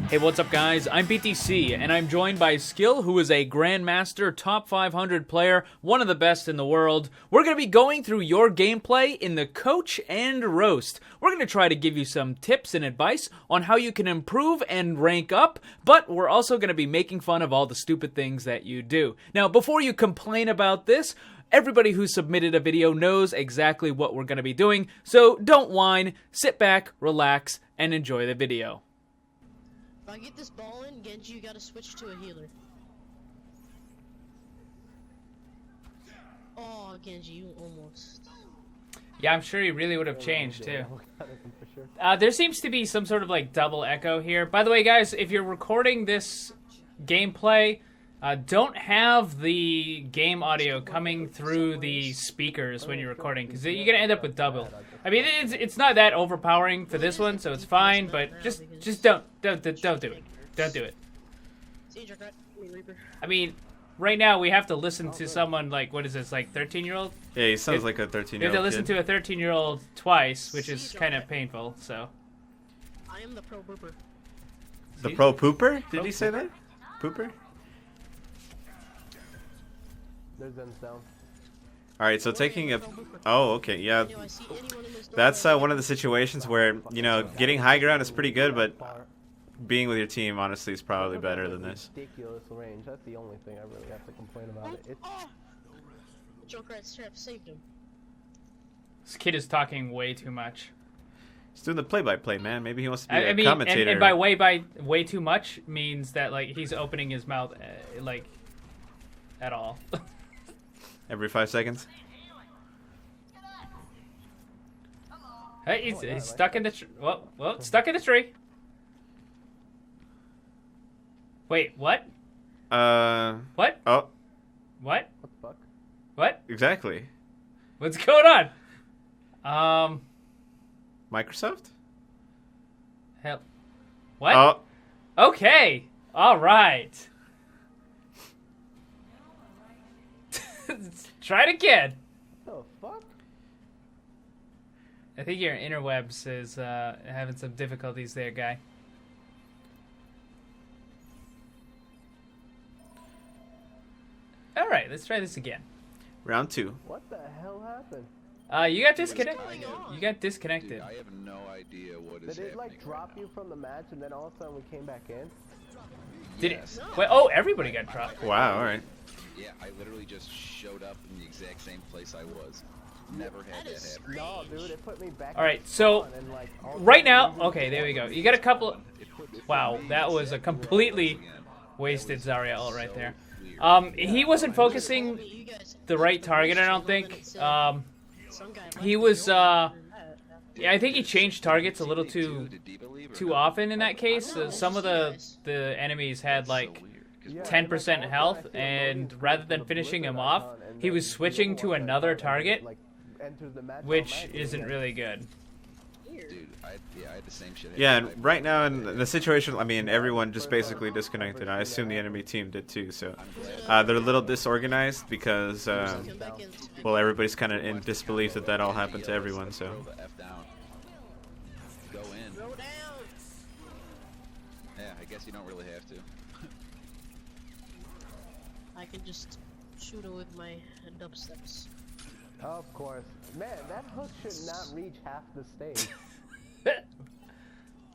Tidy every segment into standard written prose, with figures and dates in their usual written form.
Hey, what's up guys? I'm BTC, and I'm joined by Skill, who is a Grandmaster, top 500 player, one of the best in the world. We're going to be going through your gameplay in the Coach and Roast. We're going to try to give you some tips and advice on how you can improve and rank up, but we're also going to be making fun of all the stupid things that you do. Now, before you complain about this, everybody who submitted a video knows exactly what we're going to be doing, so don't whine, sit back, relax, and enjoy the video. If I get this ball in, Genji, you gotta switch to a healer. Oh, Genji, you almost. Yeah, I'm sure he really would have changed, too. There seems to be some sort of, like, double echo here. By the way, guys, if you're recording this gameplay, don't have the game audio coming through the speakers when you're recording, because you're going to end up with double. I mean, it's not that overpowering for this one, so it's fine, but just don't do it. Don't do it. I mean, right now we have to listen to someone like, what is this, like 13-year-old? Yeah, he sounds like a 13-year-old. You have to listen to a 13-year-old twice, which is kind of painful, so. I am the pro pooper. The pro pooper? Did he say that? Pooper? There's them down. Alright, so taking a... Oh, okay, yeah. That's one of the situations where, you know, getting high ground is pretty good, but being with your team, honestly, is probably better than this. Ridiculous range. That's the only thing I really have to complain about it. Joker at Strap saved him. This kid is talking way too much. He's doing the play-by-play, man. Maybe he wants to be a commentator. And by way too much means that, like, he's opening his mouth, like, at all. Every 5 seconds? Hey, he's stuck in the tree. Well, stuck in the tree. Wait, what? What? Oh. What? What the fuck? What? Exactly. What's going on? Microsoft? Hell. What? Oh. Okay. All right. Try it again. What the fuck? I think your interwebs is having some difficulties there, guy. All right, let's try this again. Round 2. What the hell happened? You got disconnected. You got disconnected. Dude, I have no idea what is Did it happening like drop you from the match and then all of a sudden we came back in? Did it? Wait, oh, everybody got dropped. Wow, alright. Yeah, I literally just showed up in the exact same place I was. Never had that happen. No, dude, it put me back. All right, so and, like, right now, okay, there we go. You got a couple. Wow, that was a completely wasted Zarya ult right there. He wasn't focusing the right target, I don't think. He was, yeah, I think he changed targets a little too often in that case. Some of the enemies had like 10% health, and rather than finishing him off, he was switching to another target, which isn't really good. Dude, I had the same shit. Yeah, and right now in the situation, I mean, everyone just basically disconnected. I assume the enemy team did too, so they're a little disorganized because, well, everybody's kind of in disbelief that that all happened to everyone, so. Go in. Yeah, I guess you don't really have to. I can just shoot it with my dubsteps. Of course. Man, that hook should not reach half the stage.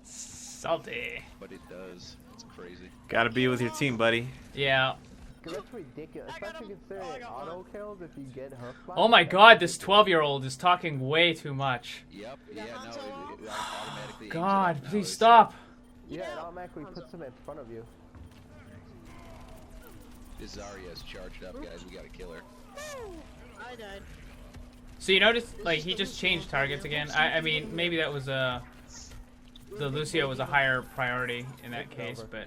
Salty. But it does. It's crazy. Gotta be with your team, buddy. Yeah. That's ridiculous, especially considering auto kills if you get hooked by Oh my god, this 12-year-old is talking way too much. Yep. Yeah. No. It automatically. God, please stop. Yeah, it automatically puts him in front of you. This Zarya is charged up, guys. We gotta kill her. I died. So you notice, like, he just changed targets again. I mean, maybe that was the Lucio was a higher priority in that case, but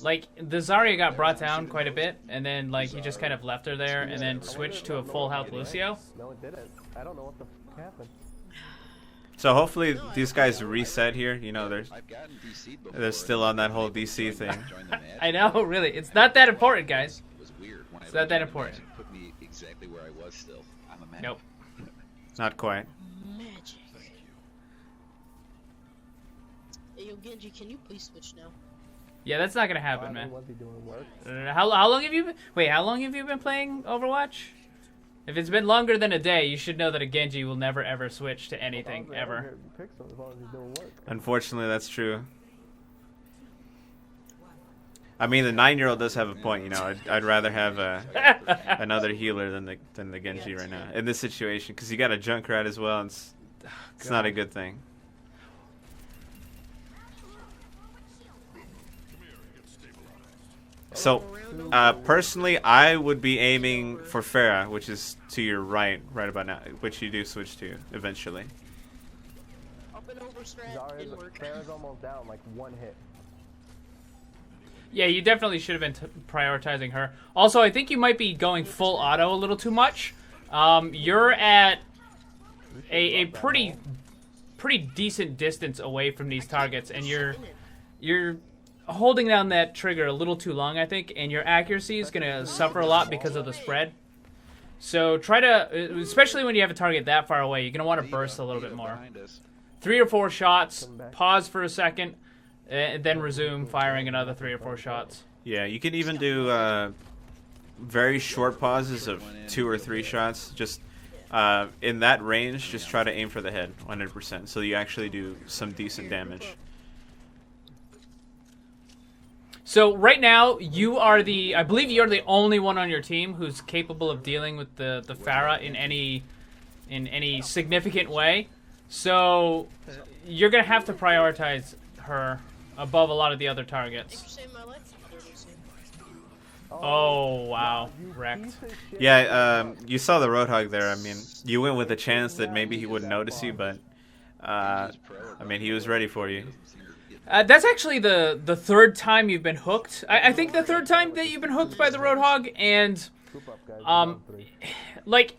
like the Zarya got brought down quite a bit, and then like he just kind of left her there, and then switched to a full health Lucio. No, it didn't. I don't know what the fuck happened. So hopefully these guys reset here. You know, I've gotten DC'd before. they're still on that whole DC thing. I know, really. It's not that important, guys. It was weird. When It's not that important. It put me exactly where I was still. I'm a man. Nope. Not quite. Magic. Hey, yo, Genji, can you please switch now? Yeah, that's not gonna happen, man. What's he doing work? How long have you been? Wait, how long have you been playing Overwatch? If it's been longer than a day, you should know that a Genji will never ever switch to anything ever. As long as he's doing work. Unfortunately, that's true. I mean, the 9-year-old does have a point. You know, I'd rather have another healer than the Genji right now in this situation, because you got a Junkrat as well, and it's not a good thing. So, personally, I would be aiming for Pharah, which is to your right about now, which you do switch to eventually. Up and over strat, didn't work. Sarah's almost down, like 1 hit. Yeah, you definitely should have been prioritizing her. Also, I think you might be going full auto a little too much. You're at a pretty decent distance away from these targets, and you're holding down that trigger a little too long, I think, and your accuracy is going to suffer a lot because of the spread. So try to, especially when you have a target that far away, you're going to want to burst a little bit more. 3 or 4 shots, pause for a second, and then resume firing another 3 or 4 shots. Yeah, you can even do very short pauses of 2 or 3 shots. Just in that range, just try to aim for the head 100%, so you actually do some decent damage. So right now, I believe you're the only one on your team who's capable of dealing with the Pharah in any significant way. So you're gonna have to prioritize her above a lot of the other targets. Oh wow, wrecked. Yeah, you saw the Roadhog there. I mean, you went with a chance that maybe he wouldn't notice you, but I mean, he was ready for you. That's actually the 3rd time you've been hooked. I think the 3rd time that you've been hooked by the Roadhog, and like,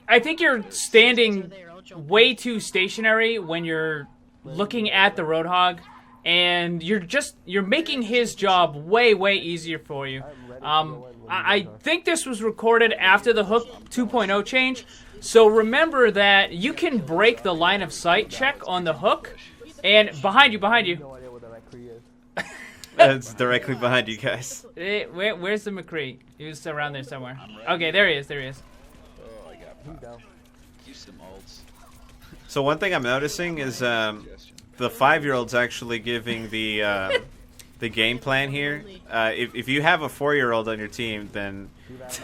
I think you're standing way too stationary when you're looking at the Roadhog, and you're making his job way easier for you. I think this was recorded after the Hook 2.0 change, so remember that you can break the line of sight check on the Hook. And behind you. No idea what that McCree is. It's directly behind you guys. Where's the McCree? He was around there somewhere. Okay, there he is. Oh, I got popped. Use some ults. So one thing I'm noticing is the 5-year-old's actually giving the game plan here. If you have a 4-year-old on your team, then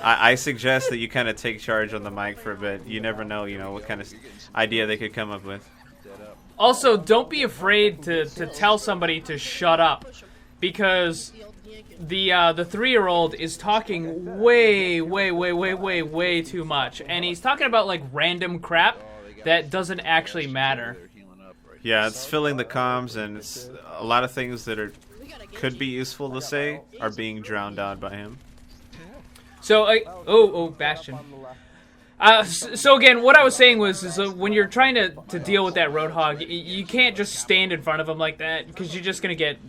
I suggest that you kind of take charge on the mic for a bit. You never know, what kind of idea they could come up with. Also, don't be afraid to tell somebody to shut up, because the 3-year-old is talking way too much, and he's talking about like random crap that doesn't actually matter. Yeah, it's filling the comms, and it's a lot of things that could be useful to say are being drowned out by him. So, Bastion. So again, what I was saying was when you're trying to deal with that Roadhog, you can't just stand in front of him like that, because you're gonna get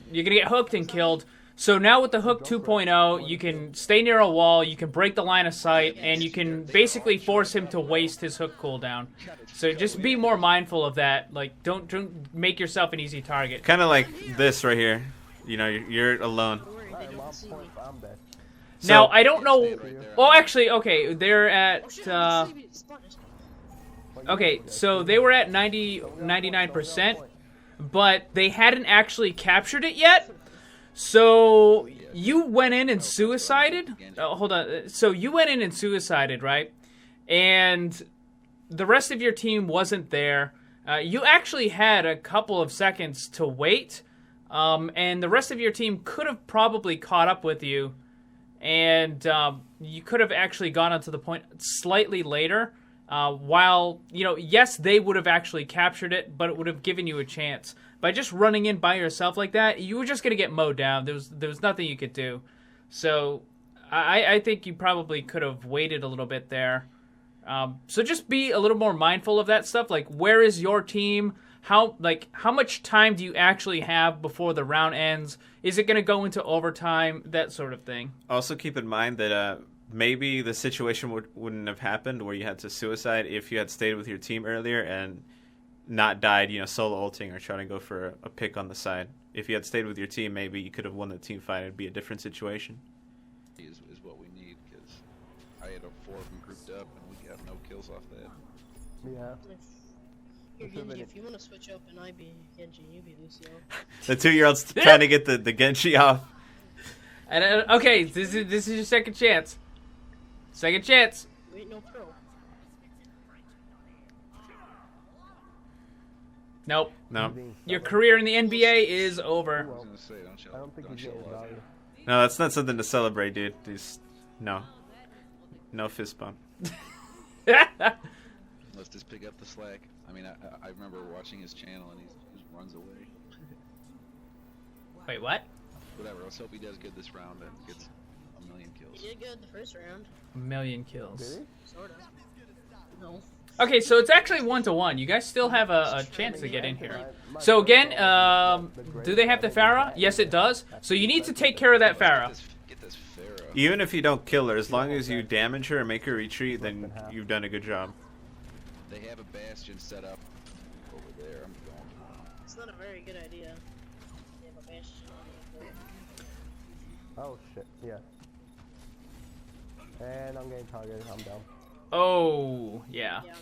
hooked and killed. So now with the Hook 2.0, you can stay near a wall, you can break the line of sight, and you can basically force him to waste his Hook cooldown. So just be more mindful of that. Like, don't make yourself an easy target. Kind of like this right here. You're alone. So, now, I don't know... Well, actually, okay, they're at... okay, so they were at 99%, but they hadn't actually captured it yet. So you went in and suicided? Hold on. So you went in and suicided, right? And the rest of your team wasn't there. You actually had a couple of seconds to wait, and the rest of your team could have probably caught up with you. And you could have actually gone on to the point slightly later, while, yes, they would have actually captured it, but it would have given you a chance. By just running in by yourself like that, you were just going to get mowed down. There was nothing you could do. So I think you probably could have waited a little bit there. So just be a little more mindful of that stuff. Like, where is your team? How much time do you actually have before the round ends? Is it going to go into overtime? That sort of thing. Also keep in mind that maybe the situation wouldn't have happened where you had to suicide if you had stayed with your team earlier, and not died, you know, solo ulting or trying to go for a pick on the side. If you had stayed with your team, maybe you could have won the team fight. It'd be a different situation. Is what we need, because I had 4 of them grouped up and we got no kills off that. Yeah. Here, Genji, if you want to switch up and I be Genji, you be Lucio. The 2-year-old's trying to get the Genji off. And okay, this is your second chance. Second chance. You ain't no pro. Nope. No. Your career in the NBA is over. I was gonna say, I don't think don't he's show getting off. value. No, that's not something to celebrate, dude. No. No fist bump. Let's just pick up the slack. I mean, I remember watching his channel and he just runs away. Wait, what? Whatever. Let's hope he does good this round and gets a million kills. He did good the first round. A million kills. Did he? Sorta. No. Okay, so it's actually 1-1. You guys still have a chance to get in here. So again, do they have the Pharah? Yes, it does. So you need to take care of that Pharah. Get this Pharah. Even if you don't kill her, as long as you damage her and make her retreat, then you've done a good job. They have a bastion set up over there. I'm going. It's not a very good idea. They have a bastion on the Oh shit, yeah. And I'm getting targeted, I'm down. Oh, yeah. Yeah,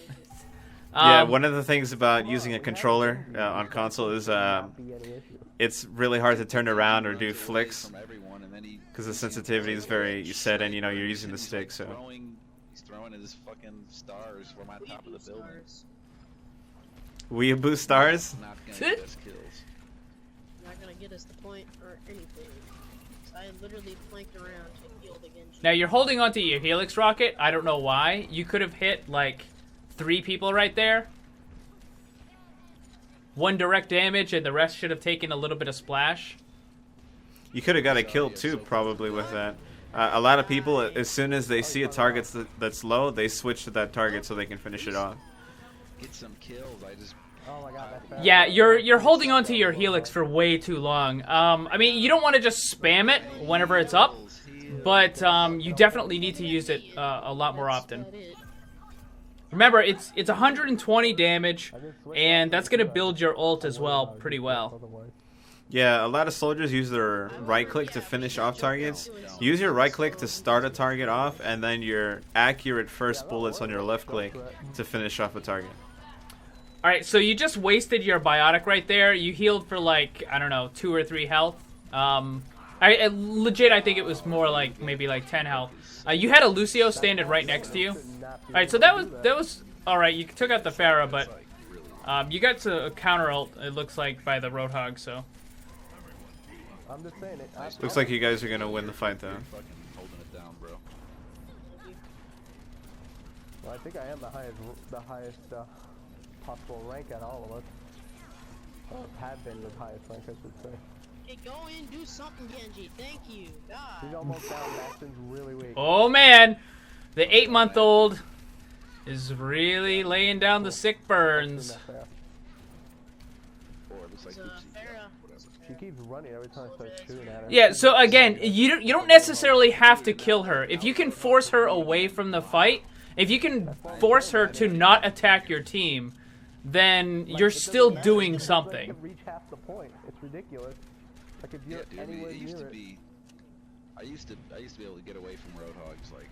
Yeah, one of the things about using a controller on console is Not be any issue. it's really hard to turn around or do flicks From everyone, and then because the sensitivity is very set and you know you're using the stick. So He's throwing his fucking stars from on top of the building. weeaboo stars. Not gonna get us kills. not gonna get us the point or anything. So I literally flanked around to heal the Genji. Now you're holding onto your Helix rocket. I don't know why. You could have hit like 3 people right there. 1 direct damage, and the rest should have taken a little bit of splash. You could have got a kill too, probably with that. A lot of people, as soon as they see a target that's low, they switch to that target so they can finish it off. Get some kills. I just. Oh my god, that's bad. Yeah, you're holding onto your Helix for way too long. I mean, you don't want to just spam it whenever it's up, but you definitely need to use it a lot more often. That's it. Remember, it's 120 damage, and that's gonna build your ult as well pretty well. Otherwise. Yeah, a lot of soldiers use their right click to finish off targets. Use your right click to start a target off, and then your accurate first bullets on your left click to finish off a target. Alright, so you just wasted your biotic right there. You healed for like, I don't know, 2 or 3 health. Legit, I think it was more like maybe like 10 health. You had a Lucio standing right next to you. Alright, so that was alright. You took out the Pharah, but you got to a counter ult, it looks like, by the Roadhog, so. I'm just saying it. Looks like you guys are gonna win the fight though. Fucking holding it down, bro. Well, I think I am the highest possible rank at all of us. Or have been the highest rank, I should say. Hey, go in, do something, Genji. Thank you. He's God. almost down. Maxton's really weak. Oh man! The 8-month-old is really laying down the sick burns. Or it looks like There's Oopsie. Pharah. Whatever. She keeps running every time I start shooting at her. Yeah, so again, you don't necessarily have to kill her. If you can force her away from the fight, if you can force her to not attack your team, then Like, you're it doesn't still matter. doing It doesn't something. reach half the point. It's ridiculous. Like if Yeah, you're dude. anywhere It used near to it. be. I used to be able to get away from Roadhogs like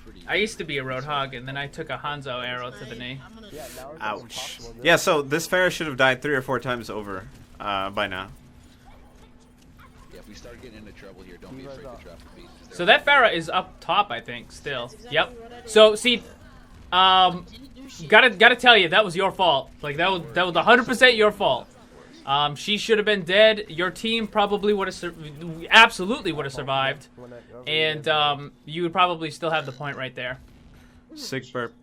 pretty. I used to be a Roadhog, and then I took a Hanzo arrow to the knee. I'm gonna Yeah, now it's Ouch. impossible. Yeah, so this Pharah should have died 3 or 4 times over by now. Yeah, if we start getting into trouble here, don't be afraid to drop the beat. So that Pharah is up top, I think, still. That's exactly Yep. what I did. So, see, Didn't do shit. gotta tell you, that was your fault. Like, that was 100% your fault. She should have been dead. Your team probably would have, absolutely would have survived. And you would probably still have the point right there. Sick burp.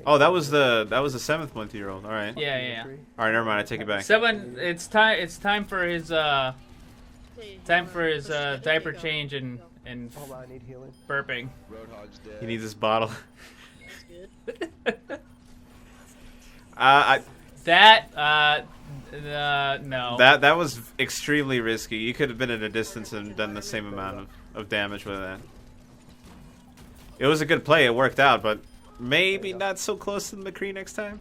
Oh, that was the 7th-month-year-old. All right. Yeah, yeah, yeah. All right, never mind. I take it back. 7. It's time for his Hey, diaper go. change and Hold on, I need healing. burping. Roadhog's dead. He needs his bottle. That's good. No. That was extremely risky. You could have been at a distance and done the same amount of damage with that. It was a good play. It worked out, but maybe not so close to the McCree next time.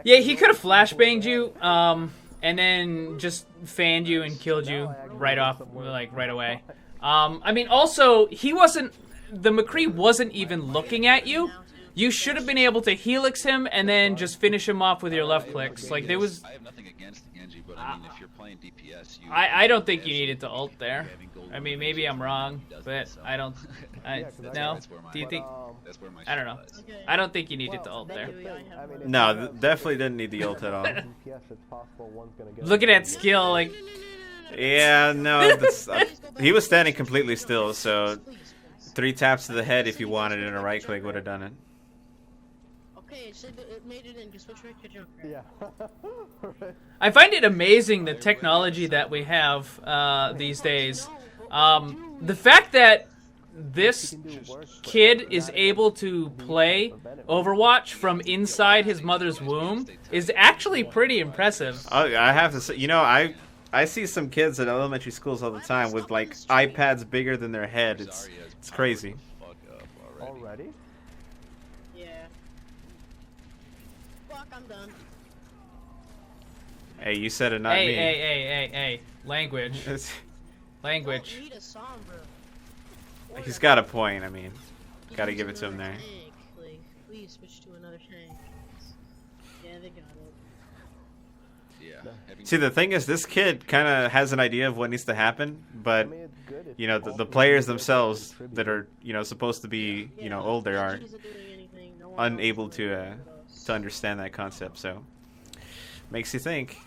Yeah, he could have flashbanged you, and then just fanned you and killed you right off, like right away. I mean, also he wasn't. The McCree wasn't even looking at you. You should have been able to helix him and then just finish him off with your left clicks. Like there was. I have nothing against Genji, but I mean, if you're playing DPS, I don't think you needed to ult there. I mean, maybe I'm wrong, but I don't. No. Do you think? I don't know. I don't think you needed to ult there. No, definitely didn't need the ult at all. Looking at skill, like. Yeah, no, he was standing completely still, so 3 taps to the head if you wanted it, and a right click would have done it. Okay, so it made it in. Just switch right to jump. Yeah. I find it amazing the technology that we have these days. The fact that this kid is able to play Overwatch from inside his mother's womb is actually pretty impressive. I have to say, you know, I see some kids at elementary schools all the time with like iPads bigger than their head. It's crazy. Already? Yeah. Fuck, I'm done. Hey, you said it, not me. Hey. Language. Language. Don't need a Sombra. He's got a point. I mean, gotta give it to him there. Tank. Like, please switch to another tank. Yeah, they got it. Yeah. See, the thing is, this kid kind of has an idea of what needs to happen, but you know, the players themselves that are, you know, supposed to be, you know, older are unable to understand that concept. So makes you think.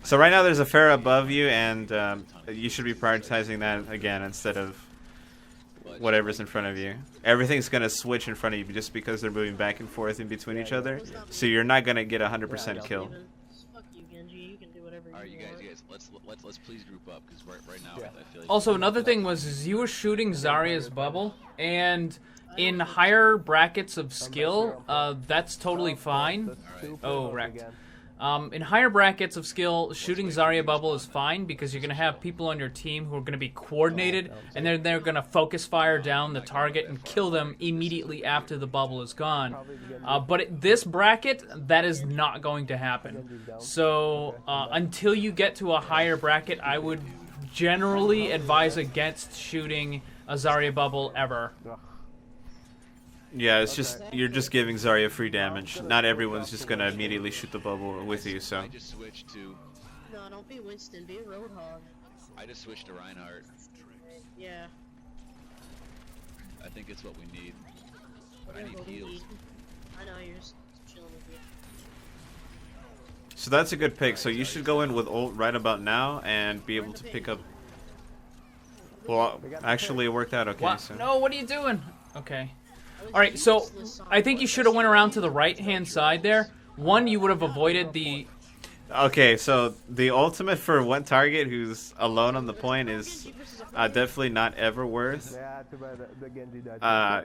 So right now there's a Pharah above you, and you should be prioritizing that again instead of whatever's in front of you. Everything's gonna switch in front of you just because they're moving back and forth in between each other. So you're not gonna get 100% kill. Fuck you, Genji. You can do whatever you All right, you want. guys, let's please group up because right now I feel like Also, another thing was you were shooting Zarya's bubble, and in higher brackets of skill, that's totally fine. Oh, wrecked. In higher brackets of skill, shooting Zarya bubble is fine because you're going to have people on your team who are going to be coordinated, and they're going to focus fire down the target and kill them immediately after the bubble is gone. But at this bracket, that is not going to happen. So until you get to a higher bracket, I would generally advise against shooting a Zarya bubble ever. Yeah, it's just you're just giving Zarya free damage. Not everyone's just gonna immediately shoot the bubble with you. So I just switched to. No, don't be Winston. Be a Roadhog. I just switched to Reinhardt. Yeah. I think it's what we need. But I need Whatever we heals. need. I know you're just chilling with you. so that's a good pick. So you should go in with ult right about now and be able to pick up. Well, actually, it worked out okay. What? So. No, what are you doing? Okay. All right, so I think you should have went around to the right-hand side there. One, you would have avoided the... Okay, so the ultimate for one target who's alone on the point is definitely not ever worth.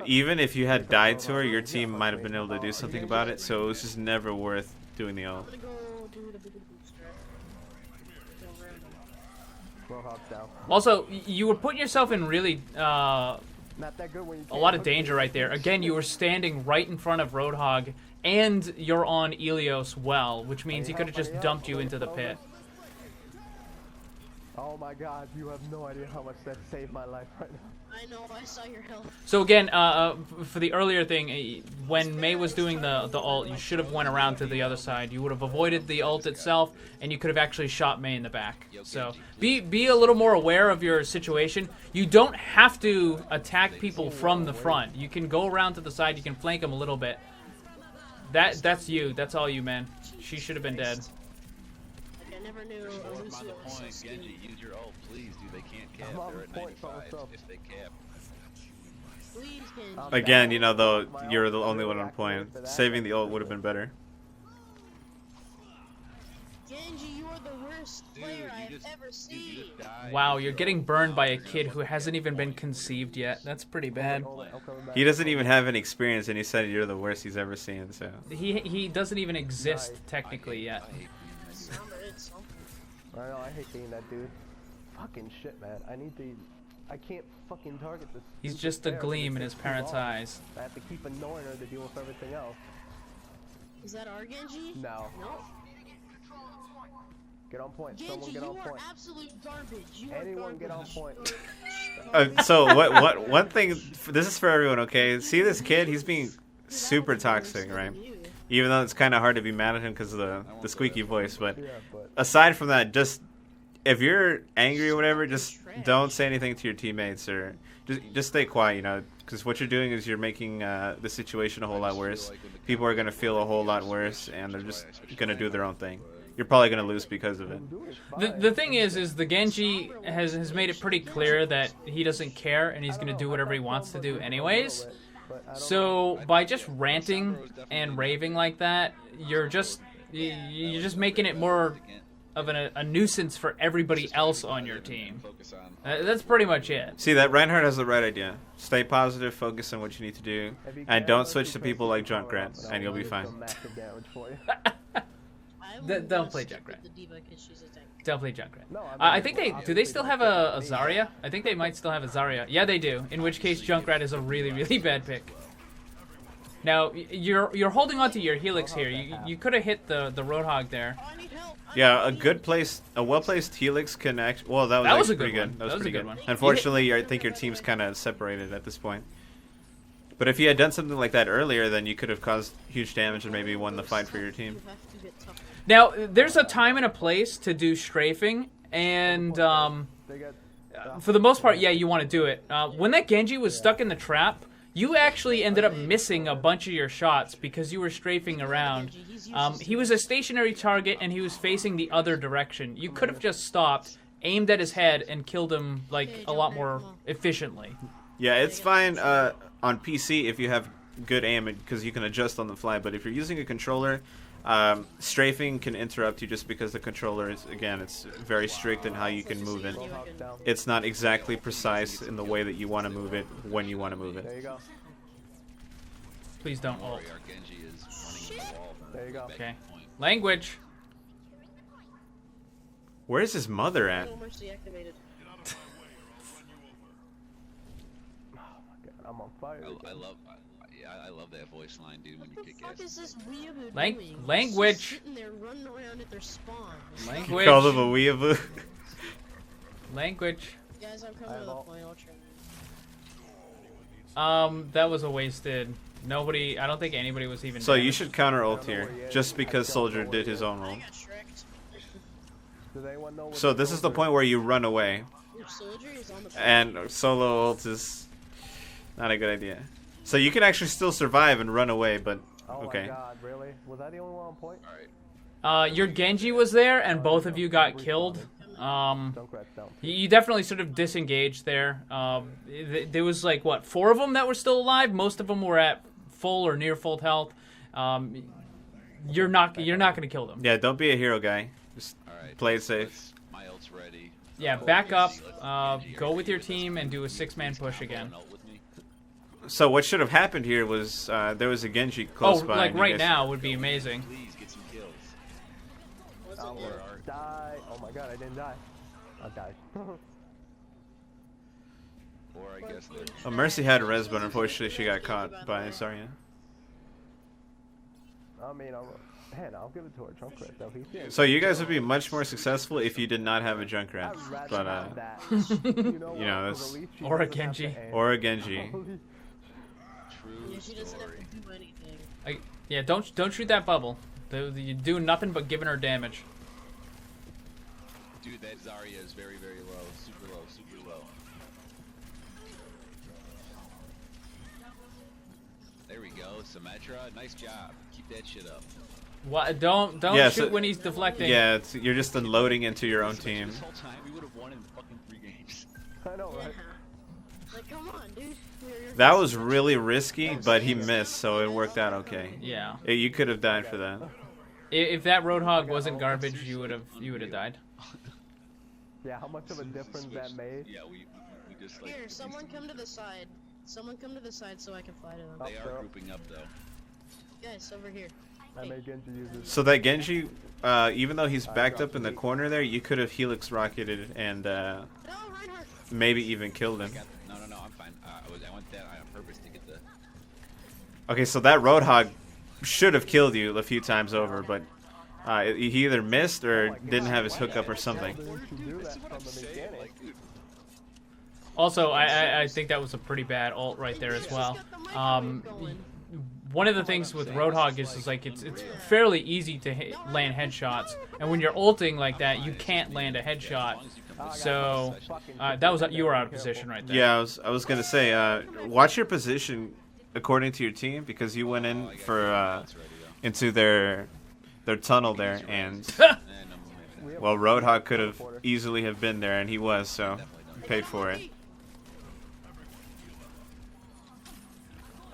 Even if you had died to her, your team might have been able to do something about it, so it was just never worth doing the ult. I'm gonna go do the big bootstrap. Also, you were putting yourself in really a lot of danger right there. Again, you were standing right in front of Roadhog, and you're on Elios well, which means he could have just dumped you into the pit. Oh my god, you have no idea how much that saved my life right now. I know, I saw your health. So again, for the earlier thing, when Mei was doing the ult, you should have went around to the other side. You would have avoided the ult itself, and you could have actually shot Mei in the back. So be a little more aware of your situation. You don't have to attack people from the front. You can go around to the side. You can flank them a little bit. That's you. That's all you, man. She should have been dead. Like, I never knew What's Lucio the was so point? skinny. Genji, use your ult, please, dude. They can't cap. I'm on They're at point for 95 myself. if they cap. Please, Genji. Again, you know, though, you're the only one on point. Saving the ult would have been better. Genji, you are the worst player I have ever You seen. just died. Wow, you're getting burned by a kid who hasn't even been conceived yet. That's pretty bad. He doesn't even have any experience, and he said you're the worst he's ever seen. So He doesn't even exist technically yet. Sombra, it's something. I know, I hate being that dude. Fucking shit, man. I can't fucking target this. He's stupid just a bear gleam in because his it's too parents' long. eyes. I have to keep annoying her to deal with everything else. Is that our Genji? No. No. Get on point. Genji, Someone get you on are point. absolute garbage. You are Anyone get on garbage. point. So what? One thing. This is for everyone. Okay. See this kid? He's being super toxic, right? Even though it's kind of hard to be mad at him because of the squeaky voice. But Yeah, but aside from that, just if you're angry or whatever, just don't say anything to your teammates or just stay quiet. You know, because what you're doing is you're making the situation a whole lot worse. People are gonna feel a whole lot worse, and they're just gonna do their own thing. You're probably gonna lose because of it. The thing is the Genji has made it pretty clear that he doesn't care and he's gonna do whatever he wants to do anyways. So by just ranting and raving like that, you're just making it more of a nuisance for everybody else on your team. That's pretty much it. See, that Reinhardt has the right idea. Stay positive, focus on what you need to do, and don't switch to people like Junkrat, and you'll be fine. Don't play Junkrat. Don't play Junkrat. I think they still have a Zarya? I think they might still have a Zarya. Yeah, they do. In which case, Junkrat is a really, really bad pick. Now you're holding on to your Helix here. You could have hit the Roadhog there. Yeah, a good place, a well-placed Helix can actually. Well, that was a pretty good good. one. That was pretty a good good. one. Unfortunately, I think your team's kind of separated at this point. But if you had done something like that earlier, then you could have caused huge damage and maybe won the fight for your team. Now, there's a time and a place to do strafing, and for the most part, yeah, you want to do it. When that Genji was stuck in the trap, you actually ended up missing a bunch of your shots because you were strafing around. He was a stationary target, and he was facing the other direction. You could have just stopped, aimed at his head, and killed him like a lot more efficiently. Yeah, it's fine on PC if you have good aim because you can adjust on the fly. But if you're using a controller, strafing can interrupt you just because the controller is, again, it's very strict in how you can move it. It's not exactly precise in the way that you want to move it when you want to move it. There you go. Please don't ult. There you go. Okay. Language. Where's his mother at? No mercy activated. I'm on fire. I love that voice line, dude. When you What the kick fuck ass. is this weeaboo Lang- doing? It's language. just sitting there running around at their spawn. Language. Call them a weeaboo. Language. Guys, I'm coming to the point. I'll try. That was a wasted. Nobody. I don't think anybody was even. So you damaged. should counter ult here, just because Soldier did his own ult. I got shreked. Does anyone know what So this is the point where you run away, Ooh, Soldier is on the and solo ult is not a good idea. So you can actually still survive and run away, but Oh okay. my god, really? Was I the only one on point? Your Genji was there, and both of you got killed. Junkrat's down. You definitely sort of disengaged there. There was like what, 4 of them that were still alive. Most of them were at full or near full health. You're not gonna kill them. Yeah, don't be a hero guy. Just Alright. play it safe. My ult's ready. Yeah, back up. Go with your team and do a 6-man push again. Ult with me. So what should have happened here was there was a Genji close Oh, by. like and you right guys- now would be amazing. Please get some kills. I will die. Oh my god, I didn't die. I died. Or I guess they're Oh, Mercy had a res, but unfortunately she got caught by Zarya. I mean, I'll give it to her. Junkrat though. He's So you guys would be much more successful if you did not have a Junkrat, I'd rather but have that. you know, what? that's- 'Cause at least she Or a doesn't have to Genji. aim. or a Genji. true Yeah, she doesn't have story. to do anything. Yeah, don't shoot that bubble. You do nothing but giving her damage. Dude, that Zarya is very, very low. Super low, super low. There we go, Symmetra. Nice job. Keep that shit up. What? Don't Yeah, shoot so- when he's deflecting. Yeah, you're just unloading into your own Symmetra team. This whole time, we would have won in fucking 3 games. I know, right? Like, come on, dude. You're That was really risky, but he missed, so it worked out okay. Yeah. You could have died for that. If that Roadhog wasn't garbage, you would have died. Yeah, how much of a difference that made? Yeah, we just like. Here, someone come to the side. Someone come to the side so I can fly to them. They are grouping up though. Guys, over here. I made Genji use it. So that Genji, even though he's backed up in the corner there, you could have Helix rocketed and No, Reinhardt. maybe even killed him. No, I'm fine. I went that on purpose to get the. Okay, so that Roadhog should have killed you a few times over, but he either missed or didn't have his hookup or something. Also, I think that was a pretty bad ult right there as well. One of the things with Roadhog is like it's fairly easy to land headshots, and when you're ulting like that, you can't land a headshot. So that was you were out of position right there. Yeah, I was gonna say, watch your position according to your team, because you went in for into their tunnel there, and well, Roadhog could have easily have been there, and he was, so paid for it.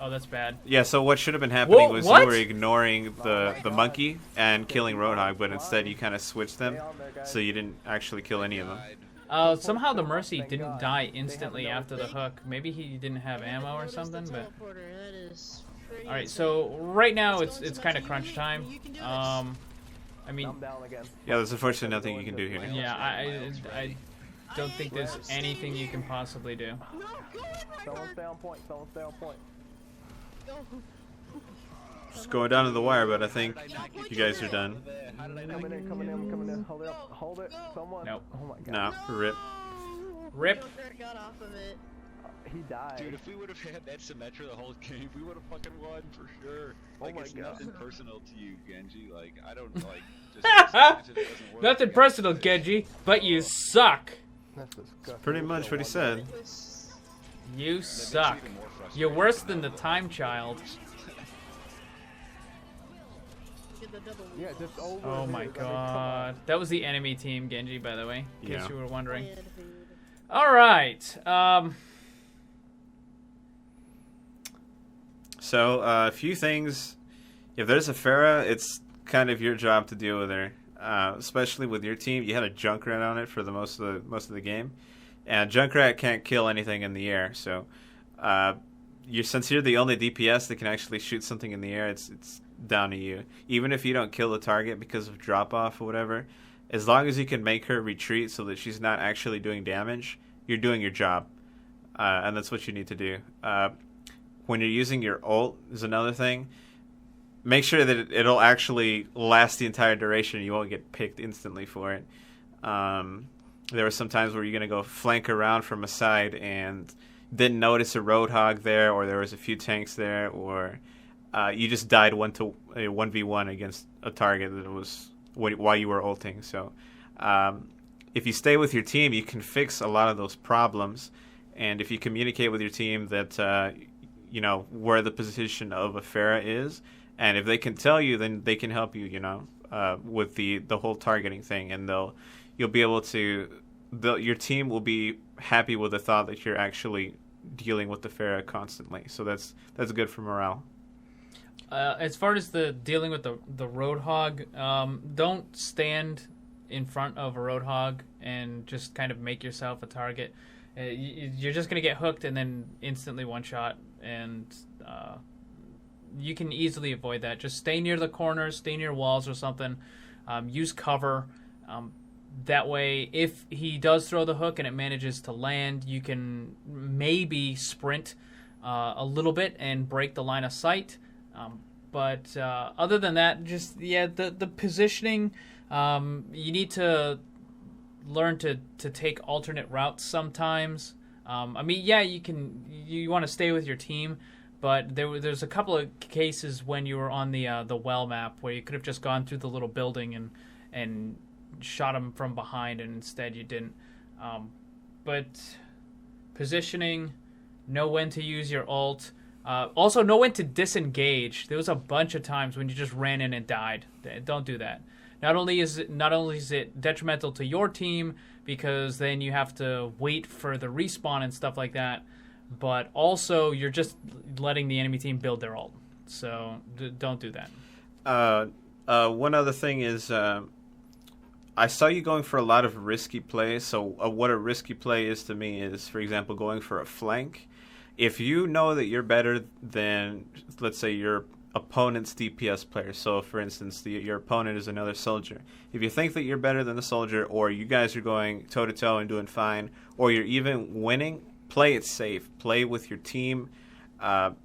Oh, that's bad. Yeah, so what should have been happening was what? you were ignoring the monkey and killing Roadhog, but instead you kind of switched them, so you didn't actually kill any of them. Somehow the Mercy didn't die instantly after the hook. Maybe he didn't have ammo or something, but... Alright, so right now it's kind of crunch time. I mean... Yeah, there's unfortunately nothing you can do here. Yeah, I don't think there's anything you can possibly do. Someone stay on point. Someone stay on point. Just going down to the wire, but I think you guys are done. Coming in. Hold it up. Hold it. Someone. Nope. Oh my god. No, rip. Rip. Got off of it. He died. Dude, if we would have had that Symmetra the whole game, we would have fucking won for sure. Like, my it's God. nothing personal to you, Genji. Like, I don't, like, just this match, it doesn't work. Nothing Like, personal, Genji, but you suck. That's disgusting. Pretty much what he said. You suck. even more frustrating. You're worse than the Time Child. Yeah, just over. Oh here. my I mean, come on. god. That was the enemy team, Genji, by the way, in case Yeah. you were wondering. Alright. So, a few things. If there's a Pharah, it's kind of your job to deal with her. Especially with your team, you had a Junkrat on it for the most of the game, and Junkrat can't kill anything in the air. So, since you're the only DPS that can actually shoot something in the air, it's down to you. Even if you don't kill the target because of drop off or whatever, as long as you can make her retreat so that she's not actually doing damage, you're doing your job, and that's what you need to do. When you're using your ult is another thing. Make sure that it'll actually last the entire duration. You won't get picked instantly for it. There were some times where you're going to go flank around from a side and didn't notice a Roadhog there, or there was a few tanks there, or you just died 1v1 against a target that was while you were ulting. So if you stay with your team, you can fix a lot of those problems. And if you communicate with your team that you know where the position of a Pharah is, and if they can tell you, then they can help you, you know, with the whole targeting thing, and you'll be able to, your team will be happy with the thought that you're actually dealing with the Pharah constantly. So that's good for morale. As far as the dealing with the Roadhog, don't stand in front of a Roadhog and just kind of make yourself a target. You're just going to get hooked and then instantly one shot, and you can easily avoid that. Just stay near the corners, stay near walls or something. Use cover. That way, if he does throw the hook and it manages to land, you can maybe sprint a little bit and break the line of sight. But other than that, just the positioning. You need to learn to take alternate routes sometimes. I mean, yeah, you want to stay with your team, but there's a couple of cases when you were on the well map where you could have just gone through the little building and shot him from behind, and instead you didn't. But positioning, know when to use your ult. Also, know when to disengage. There was a bunch of times when you just ran in and died. Don't do that. Not only is it detrimental to your team because then you have to wait for the respawn and stuff like that, but also you're just letting the enemy team build their ult. So don't do that. One other thing is, I saw you going for a lot of risky plays. So what a risky play is to me is, for example, going for a flank. If you know that you're better than, let's say, your opponent's DPS player. So, for instance, your opponent is another soldier. If you think that you're better than the soldier, or you guys are going toe-to-toe and doing fine, or you're even winning, play it safe. Play with your team.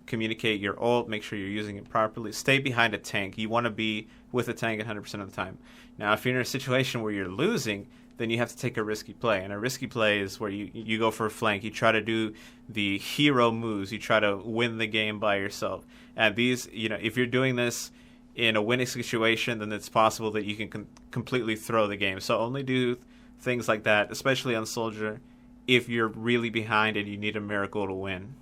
communicate your ult, make sure you're using it properly. Stay behind a tank. You want to be with a tank 100% of the time. Now, if you're in a situation where you're losing, then you have to take a risky play. And a risky play is where you go for a flank. You try to do the hero moves. You try to win the game by yourself. And these, if you're doing this in a winning situation, then it's possible that you can completely throw the game. So only do things like that, especially on Soldier, if you're really behind and you need a miracle to win.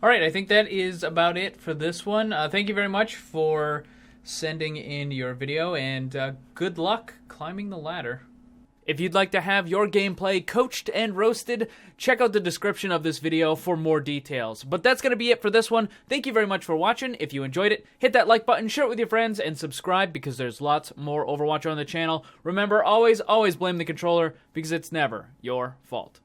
All right, I think that is about it for this one. Thank you very much for sending in your video, and good luck climbing the ladder. If you'd like to have your gameplay coached and roasted, check out the description of this video for more details. But that's going to be it for this one. Thank you very much for watching. If you enjoyed it, hit that like button, share it with your friends, and subscribe because there's lots more Overwatch on the channel. Remember, always blame the controller because it's never your fault.